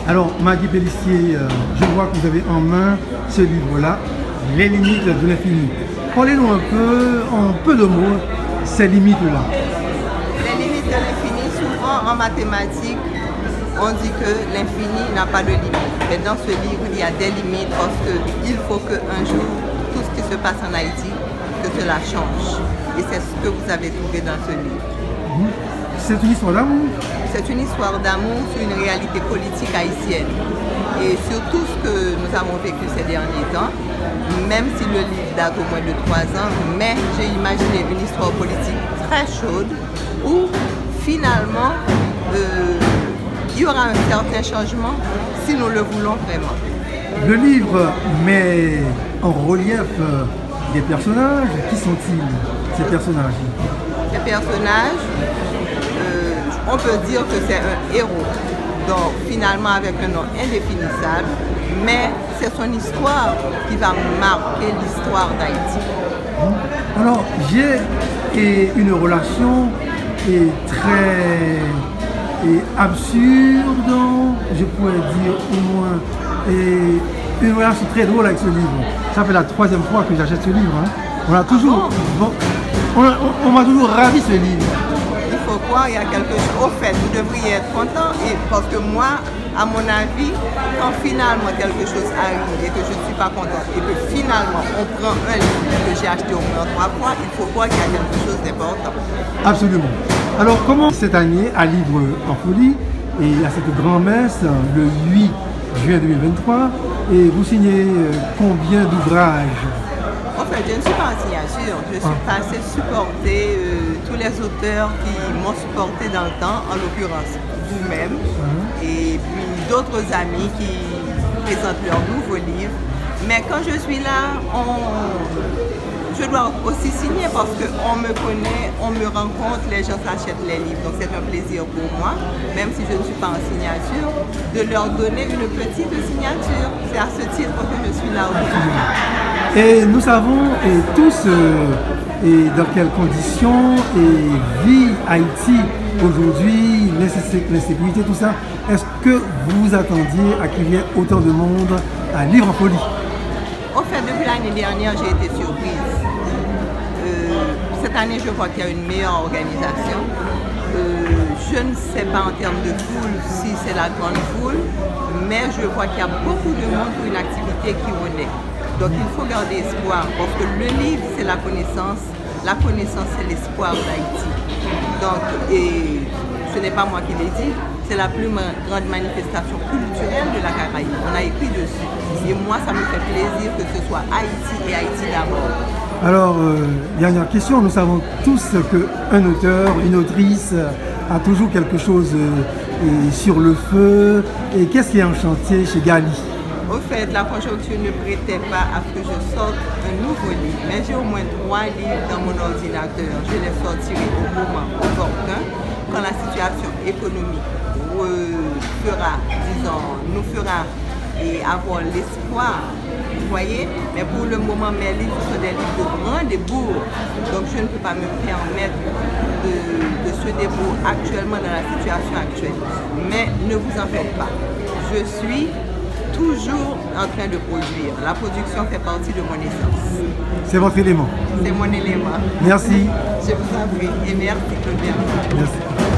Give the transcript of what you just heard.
Alors, Maggie Pellissier, je vois que vous avez en main ce livre-là, Les limites de l'infini. Parlez-nous un peu, en peu de mots, ces limites-là. Les limites de l'infini, souvent en mathématiques, on dit que l'infini n'a pas de limite. Mais dans ce livre, il y a des limites parce qu'il faut qu'un jour, tout ce qui se passe en Haïti, que cela change. Et c'est ce que vous avez trouvé dans ce livre. C'est une histoire d'amour? C'est une histoire d'amour sur une réalité politique haïtienne. Et sur tout ce que nous avons vécu ces derniers temps, même si le livre date au moins de 3 ans, mais j'ai imaginé une histoire politique très chaude où finalement il y aura un certain changement si nous le voulons vraiment. Le livre met en relief des personnages. Qui sont-ils, ces personnages? Ces personnages, on peut dire que c'est un héros, donc finalement avec un nom indéfinissable, mais c'est son histoire qui va marquer l'histoire d'Haïti. Alors, j'ai une relation très absurde, je pourrais dire au moins, et une relation très drôle avec ce livre. Ça fait la 3e fois que j'achète ce livre. Hein. On a toujours, on m'a toujours ravi ce livre. Il faut croire, il y a quelque chose. Au fait, vous devriez être content, parce que moi, à mon avis, quand finalement quelque chose arrive et que je ne suis pas contente et que finalement on prend un livre que j'ai acheté au moins 3 fois, il faut croire qu'il y a quelque chose d'important. Absolument. Alors comment cette année à Livre en Folie et à cette grand-messe le 8 juin 2023 et vous signez combien d'ouvrages? En fait, je ne suis pas en signature, je suis passée supporter tous les auteurs qui m'ont supporté dans le temps, en l'occurrence vous-même, et puis d'autres amis qui présentent leurs nouveaux livres. Mais quand je suis là, je dois aussi signer parce qu'on me connaît, on me rencontre, les gens s'achètent les livres. Donc c'est un plaisir pour moi, même si je ne suis pas en signature, de leur donner une petite signature. C'est à ce titre que je suis là aujourd'hui. Et nous savons tous dans quelles conditions vit Haïti aujourd'hui, l'insécurité, tout ça. Est-ce que vous vous attendiez à qu'il y ait autant de monde à Livre en Folie? Au fait, depuis l'année dernière, j'ai été surprise. Cette année, je vois qu'il y a une meilleure organisation. Je ne sais pas en termes de foule si c'est la grande foule, mais je vois qu'il y a beaucoup de monde pour une activité qui renaît. Donc il faut garder espoir, parce que le livre, c'est la connaissance c'est l'espoir d'Haïti. Donc, et ce n'est pas moi qui l'ai dit, c'est la plus grande manifestation culturelle de la Caraïbe. On a écrit dessus. Et moi, ça me fait plaisir que ce soit Haïti et Haïti d'abord. Alors, dernière question, nous savons tous qu'un auteur, une autrice a toujours quelque chose sur le feu. Et qu'est-ce qui est en chantier chez Gali? Au fait, la conjoncture ne prêtait pas à ce que je sorte un nouveau livre, mais j'ai au moins 3 livres dans mon ordinateur. Je les sortirai au moment opportun, quand la situation économique nous fera avoir l'espoir, vous voyez. Mais pour le moment, mes livres sont des livres de grand débours, donc je ne peux pas me permettre de ce débours actuellement dans la situation actuelle. Mais ne vous en faites pas, je suis toujours en train de produire. La production fait partie de mon essence. C'est votre élément. C'est mon élément. Merci. Je vous en prie et merci Claude. Merci.